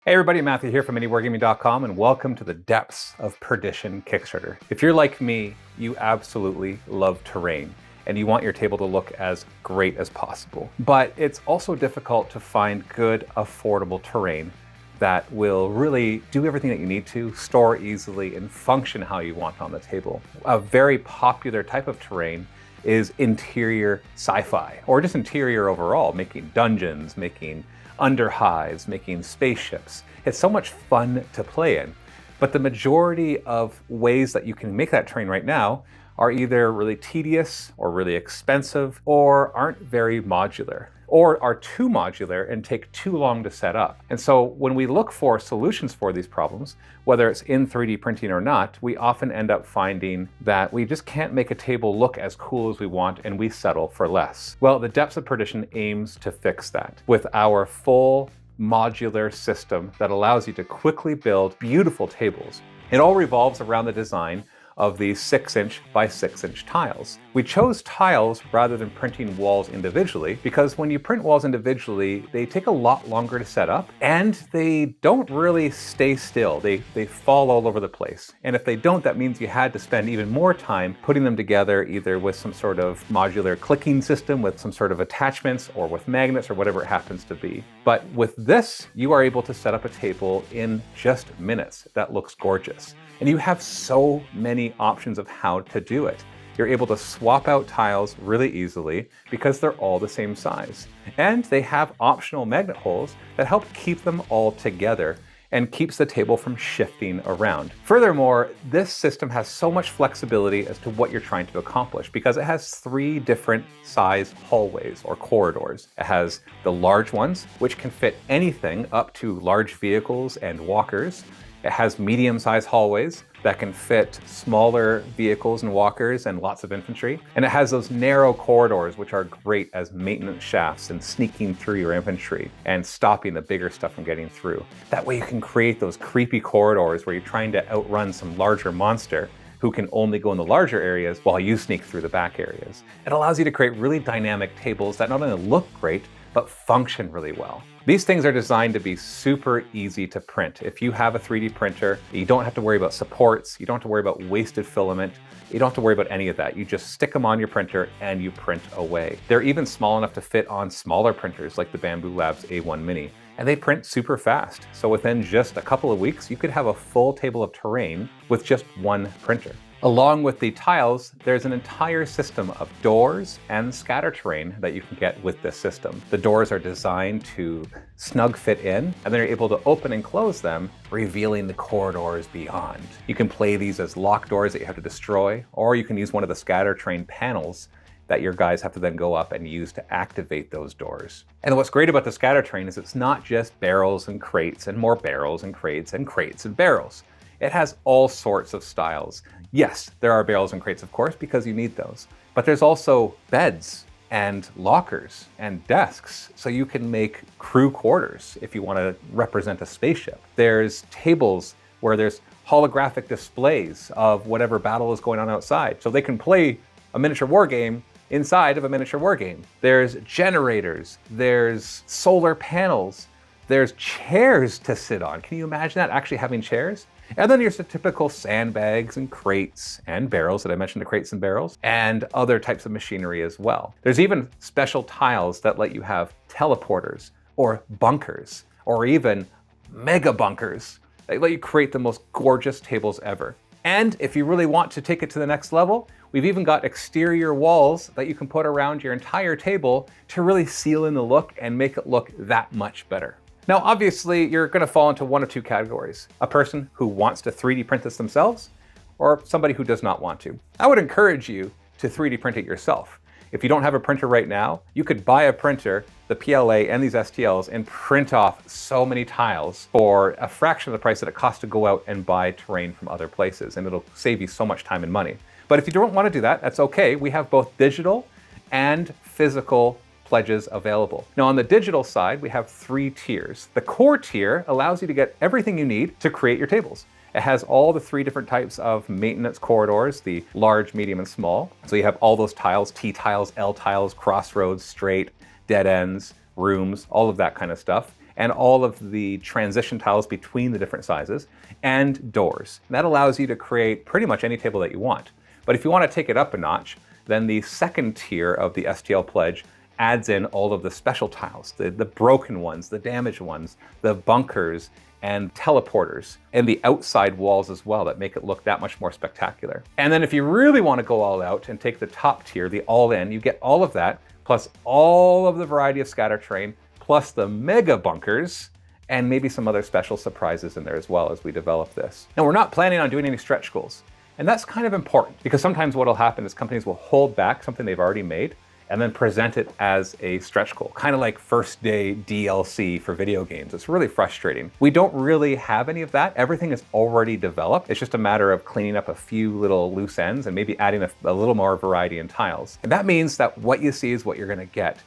Hey everybody, Matthew here from MiniWarGaming.com and welcome to the Depths of Perdition Kickstarter. If you're like me, you absolutely love terrain and you want your table to look as great as possible. But it's also difficult to find good, affordable terrain that will really do everything that you need to, store easily, and function how you want on the table. A very popular type of terrain is interior sci-fi, or just interior overall, making dungeons, making underhives, making spaceships. It's so much fun to play in. But the majority of ways that you can make that terrain right now are either really tedious or really expensive or aren't very modular or are too modular and take too long to set up. And so when we look for solutions for these problems, whether it's in 3D printing or not, we often end up finding that we just can't make a table look as cool as we want and we settle for less. Well, the Depths of Perdition aims to fix that with our full modular system that allows you to quickly build beautiful tables. It all revolves around the design of these 6-inch by 6-inch tiles. We chose tiles rather than printing walls individually because when you print walls individually, they take a lot longer to set up and they don't really stay still. They fall all over the place. And if they don't, that means you had to spend even more time putting them together either with some sort of modular clicking system with some sort of attachments or with magnets or whatever it happens to be. But with this, you are able to set up a table in just minutes that looks gorgeous. And you have so many options of how to do it. You're able to swap out tiles really easily because they're all the same size. And they have optional magnet holes that help keep them all together and keeps the table from shifting around. Furthermore, this system has so much flexibility as to what you're trying to accomplish because it has 3 different size hallways or corridors. It has the large ones, which can fit anything up to large vehicles and walkers. It has medium-sized hallways that can fit smaller vehicles and walkers and lots of infantry. And it has those narrow corridors, which are great as maintenance shafts and sneaking through your infantry and stopping the bigger stuff from getting through. That way you can create those creepy corridors where you're trying to outrun some larger monster who can only go in the larger areas while you sneak through the back areas. It allows you to create really dynamic tables that not only look great, but function really well. These things are designed to be super easy to print. If you have a 3D printer, you don't have to worry about supports, you don't have to worry about wasted filament, you don't have to worry about any of that. You just stick them on your printer and you print away. They're even small enough to fit on smaller printers like the Bamboo Labs A1 Mini, and they print super fast. So within just a couple of weeks, you could have a full table of terrain with just one printer. Along with the tiles, there's an entire system of doors and scatter terrain that you can get with this system. The doors are designed to snug fit in, and then you're able to open and close them, revealing the corridors beyond. You can play these as lock doors that you have to destroy, or you can use one of the scatter terrain panels that your guys have to then go up and use to activate those doors. And what's great about the scatter terrain is it's not just barrels and crates and more barrels and crates and crates and barrels. It has all sorts of styles. Yes, there are barrels and crates, of course, because you need those. But there's also beds and lockers and desks, so you can make crew quarters if you want to represent a spaceship. There's tables where there's holographic displays of whatever battle is going on outside, so they can play a miniature war game inside of a miniature war game. There's generators, there's solar panels, there's chairs to sit on. Can you imagine that, actually having chairs? And then there's the typical sandbags and crates and barrels that I mentioned, the crates and barrels, and other types of machinery as well. There's even special tiles that let you have teleporters or bunkers or even mega bunkers. They let you create the most gorgeous tables ever. And if you really want to take it to the next level, we've even got exterior walls that you can put around your entire table to really seal in the look and make it look that much better. Now, obviously, you're going to fall into one of 2 categories. A person who wants to 3D print this themselves, or somebody who does not want to. I would encourage you to 3D print it yourself. If you don't have a printer right now, you could buy a printer, the PLA and these STLs, and print off so many tiles for a fraction of the price that it costs to go out and buy terrain from other places, and it'll save you so much time and money. But if you don't want to do that, that's okay. We have both digital and physical pledges available. Now on the digital side, we have 3 tiers. The core tier allows you to get everything you need to create your tables. It has all the 3 different types of maintenance corridors, the large, medium, and small. So you have all those tiles, T tiles, L tiles, crossroads, straight, dead ends, rooms, all of that kind of stuff. and all of the transition tiles between the different sizes, and doors. And that allows you to create pretty much any table that you want. But if you want to take it up a notch, then the second tier of the STL pledge adds in all of the special tiles, the broken ones, the damaged ones, the bunkers, and teleporters, and the outside walls as well that make it look that much more spectacular. And then if you really want to go all out and take the top tier, the all-in, you get all of that, plus all of the variety of scatter terrain, plus the mega bunkers, and maybe some other special surprises in there as well as we develop this. Now, we're not planning on doing any stretch goals, and that's kind of important because sometimes what will happen is companies will hold back something they've already made and then present it as a stretch goal, kind of like first day DLC for video games. It's really frustrating. We don't really have any of that. Everything is already developed. It's just a matter of cleaning up a few little loose ends and maybe adding a little more variety in tiles. And that means that what you see is what you're gonna get.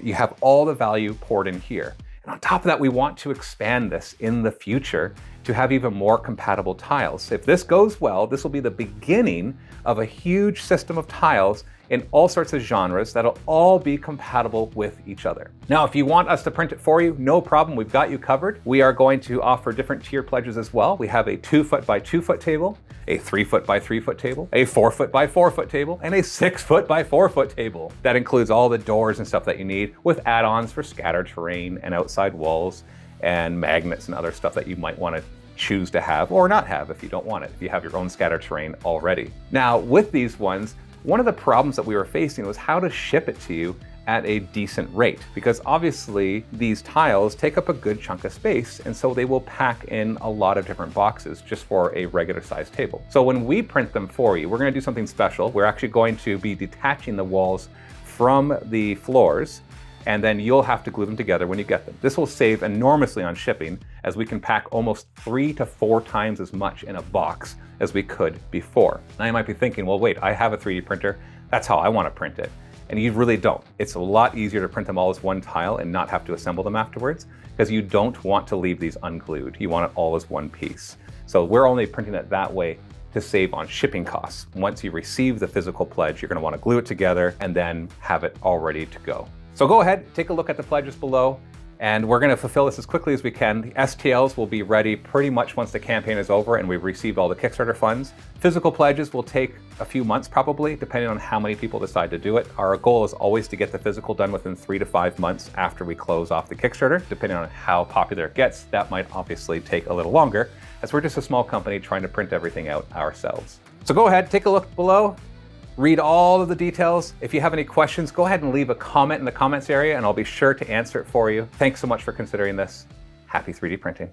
You have all the value poured in here. And on top of that, we want to expand this in the future to have even more compatible tiles. If this goes well, this will be the beginning of a huge system of tiles in all sorts of genres that'll all be compatible with each other. Now, if you want us to print it for you, no problem, we've got you covered. We are going to offer different tier pledges as well. We have a 2-foot by 2-foot table, a 3-foot by 3-foot table, a 4-foot by 4-foot table, and a 6-foot by 4-foot table. That includes all the doors and stuff that you need with add-ons for scatter terrain and outside walls and magnets and other stuff that you might want to choose to have or not have if you don't want it, if you have your own scatter terrain already. Now, with these ones, one of the problems that we were facing was how to ship it to you at a decent rate, because obviously these tiles take up a good chunk of space, and so they will pack in a lot of different boxes just for a regular sized table. So when we print them for you, we're going to do something special. We're actually going to be detaching the walls from the floors, and then you'll have to glue them together when you get them. This will save enormously on shipping, as we can pack almost 3 to 4 times as much in a box as we could before. Now you might be thinking, well, wait, I have a 3D printer. That's how I want to print it. And you really don't. It's a lot easier to print them all as one tile and not have to assemble them afterwards, because you don't want to leave these unglued. You want it all as one piece. So we're only printing it that way to save on shipping costs. Once you receive the physical pledge, you're going to want to glue it together and then have it all ready to go. So go ahead, take a look at the pledges below, and we're going to fulfill this as quickly as we can. The STLs will be ready pretty much once the campaign is over and we've received all the Kickstarter funds. Physical pledges will take a few months probably, depending on how many people decide to do it. Our goal is always to get the physical done within 3 to 5 months after we close off the Kickstarter. Depending on how popular it gets, that might obviously take a little longer, as we're just a small company trying to print everything out ourselves. So go ahead, take a look below. Read all of the details. If you have any questions, go ahead and leave a comment in the comments area and I'll be sure to answer it for you. Thanks so much for considering this. Happy 3D printing.